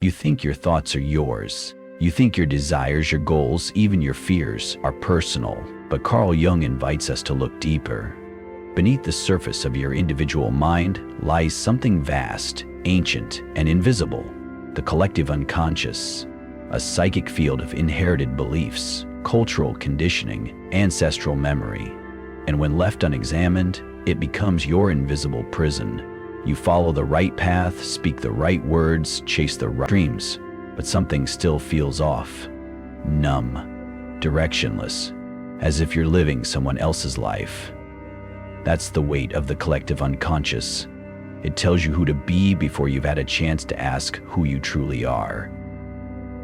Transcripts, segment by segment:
You think your thoughts are yours. You think your desires, your goals, even your fears are personal. But Carl Jung invites us to look deeper. Beneath the surface of your individual mind lies something vast, ancient, and invisible. The collective unconscious, a psychic field of inherited beliefs, cultural conditioning, ancestral memory. And when left unexamined, it becomes your invisible prison. You follow the right path, speak the right words, chase the right dreams, but something still feels off. Numb, directionless, as if you're living someone else's life. That's the weight of the collective unconscious. It tells you who to be before you've had a chance to ask who you truly are.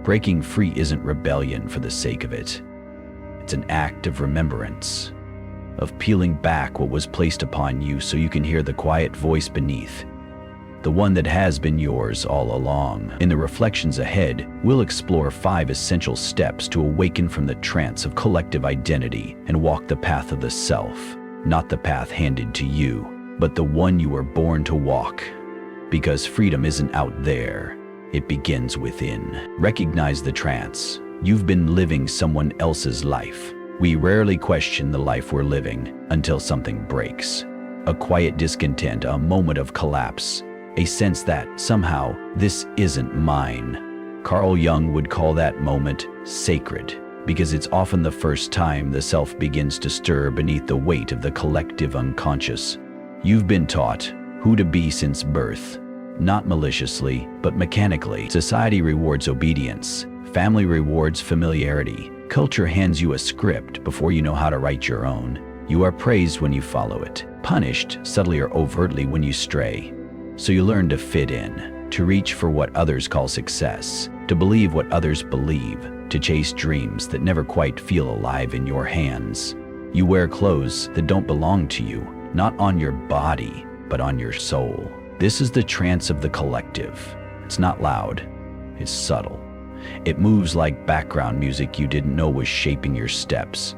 Breaking free isn't rebellion for the sake of it. It's an act of remembrance, of peeling back what was placed upon you so you can hear the quiet voice beneath, the one that has been yours all along. In the reflections ahead, we'll explore 5 essential steps to awaken from the trance of collective identity and walk the path of the self, not the path handed to you, but the one you were born to walk. Because freedom isn't out there, it begins within. Recognize the trance. You've been living someone else's life. We rarely question the life we're living until something breaks. A quiet discontent, a moment of collapse, a sense that somehow this isn't mine. Carl Jung would call that moment sacred, because it's often the first time the self begins to stir beneath the weight of the collective unconscious. You've been taught who to be since birth, not maliciously, but mechanically. Society rewards obedience. Family rewards familiarity. Culture hands you a script before you know how to write your own. You are praised when you follow it, punished subtly or overtly when you stray. So you learn to fit in, to reach for what others call success, to believe what others believe, to chase dreams that never quite feel alive in your hands. You wear clothes that don't belong to you, not on your body, but on your soul. This is the trance of the collective. It's not loud, it's subtle. It moves like background music you didn't know was shaping your steps.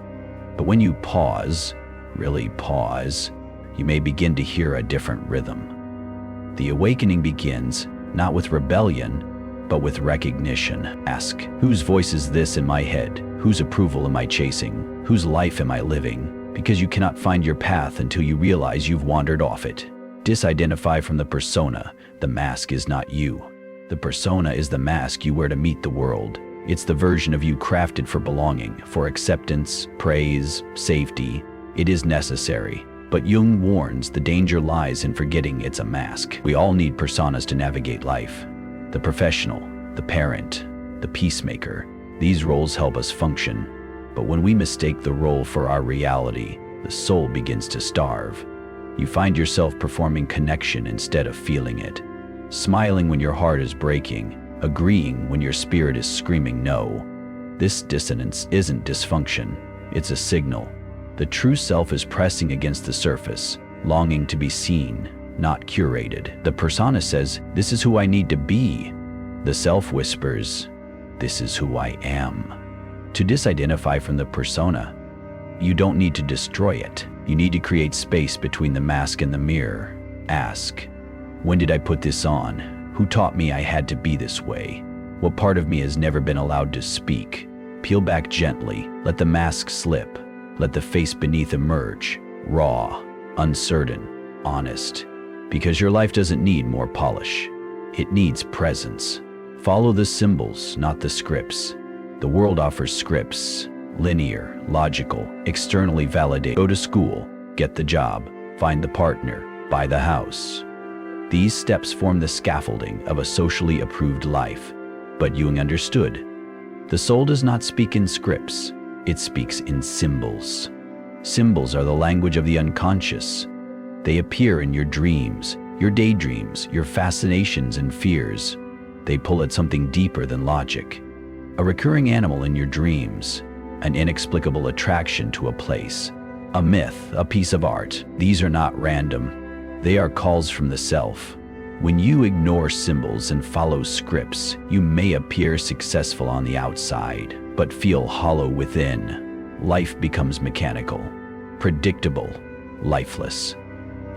But when you pause, really pause, you may begin to hear a different rhythm. The awakening begins not with rebellion, but with recognition. Ask, whose voice is this in my head? Whose approval am I chasing? Whose life am I living? Because you cannot find your path until you realize you've wandered off it. Disidentify from the persona. The mask is not you. The persona is the mask you wear to meet the world. It's the version of you crafted for belonging, for acceptance, praise, safety. It is necessary. But Jung warns the danger lies in forgetting it's a mask. We all need personas to navigate life. The professional, the parent, the peacemaker. These roles help us function. But when we mistake the role for our reality, the soul begins to starve. You find yourself performing connection instead of feeling it. Smiling when your heart is breaking, agreeing when your spirit is screaming no. This dissonance isn't dysfunction, it's a signal. The true self is pressing against the surface, longing to be seen, not curated. The persona says, this is who I need to be. The self whispers, this is who I am. To disidentify from the persona, you don't need to destroy it. You need to create space between the mask and the mirror. Ask, when did I put this on? Who taught me I had to be this way? What part of me has never been allowed to speak? Peel back gently, let the mask slip. Let the face beneath emerge, raw, uncertain, honest. Because your life doesn't need more polish. It needs presence. Follow the symbols, not the scripts. The world offers scripts, linear, logical, externally validated. Go to school, get the job, find the partner, buy the house. These steps form the scaffolding of a socially approved life. But Jung understood. The soul does not speak in scripts. It speaks in symbols. Symbols are the language of the unconscious. They appear in your dreams, your daydreams, your fascinations and fears. They pull at something deeper than logic. A recurring animal in your dreams, an inexplicable attraction to a place, a myth, a piece of art. These are not random. They are calls from the self. When you ignore symbols and follow scripts, you may appear successful on the outside, but feel hollow within. Life becomes mechanical, predictable, lifeless.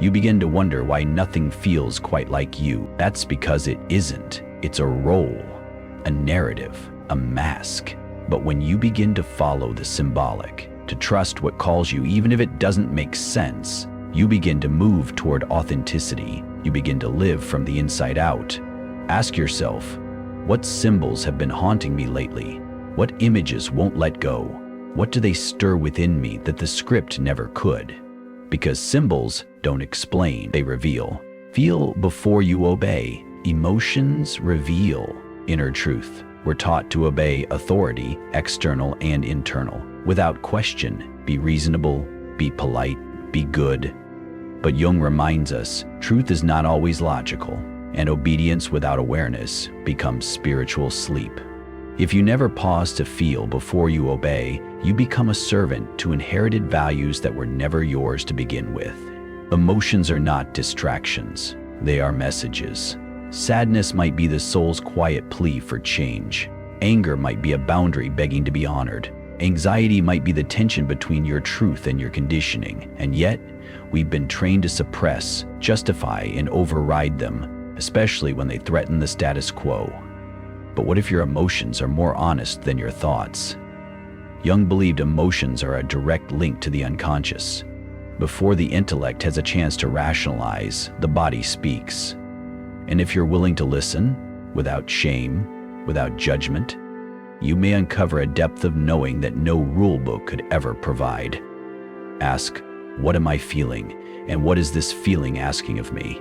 You begin to wonder why nothing feels quite like you. That's because it isn't. It's a role. a narrative, a mask. But when you begin to follow the symbolic, to trust what calls you even if it doesn't make sense, you begin to move toward authenticity. You begin to live from the inside out. Ask yourself, what symbols have been haunting me lately? What images won't let go? What do they stir within me that the script never could? Because symbols don't explain, they reveal. Feel before you obey. Emotions reveal inner truth. We're taught to obey authority, external and internal, without question. Be reasonable, be polite, be good. But Jung reminds us, truth is not always logical, and obedience without awareness becomes spiritual sleep. If you never pause to feel before you obey, you become a servant to inherited values that were never yours to begin with. Emotions are not distractions, they are messages. Sadness might be the soul's quiet plea for change. Anger might be a boundary begging to be honored. Anxiety might be the tension between your truth and your conditioning. And yet, we've been trained to suppress, justify, and override them, especially when they threaten the status quo. But what if your emotions are more honest than your thoughts? Jung believed emotions are a direct link to the unconscious. Before the intellect has a chance to rationalize, the body speaks. And if you're willing to listen, without shame, without judgment, you may uncover a depth of knowing that no rulebook could ever provide. Ask, what am I feeling, and what is this feeling asking of me?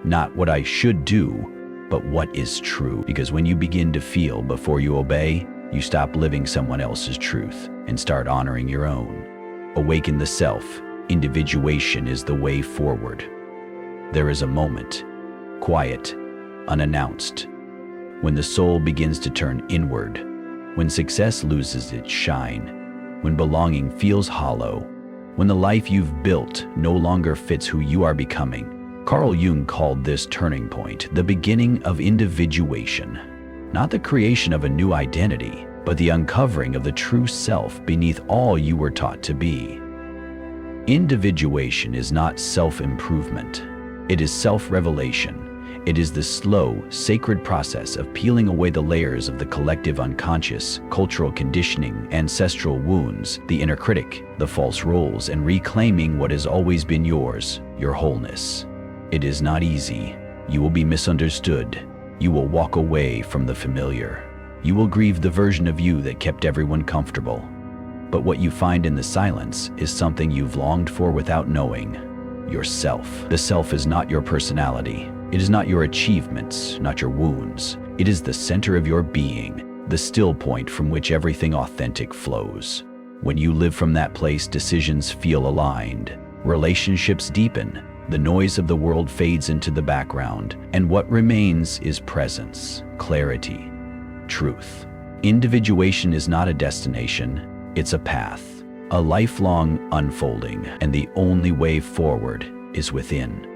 Not what I should do, but what is true. Because when you begin to feel before you obey, you stop living someone else's truth and start honoring your own. Awaken the self. Individuation is the way forward. There is a moment, quiet, unannounced, when the soul begins to turn inward, when success loses its shine, when belonging feels hollow, when the life you've built no longer fits who you are becoming. Carl Jung called this turning point the beginning of individuation. Not the creation of a new identity, but the uncovering of the true self beneath all you were taught to be. Individuation is not self-improvement. It is self-revelation. It is the slow, sacred process of peeling away the layers of the collective unconscious, cultural conditioning, ancestral wounds, the inner critic, the false roles, and reclaiming what has always been yours, your wholeness. It is not easy. You will be misunderstood. You will walk away from the familiar. You will grieve the version of you that kept everyone comfortable. But what you find in the silence is something you've longed for without knowing: yourself. The self is not your personality. It is not your achievements, not your wounds. It is the center of your being, the still point from which everything authentic flows. When you live from that place, decisions feel aligned. Relationships deepen. The noise of the world fades into the background, and what remains is presence, clarity, truth. Individuation is not a destination, it's a path, a lifelong unfolding, and the only way forward is within.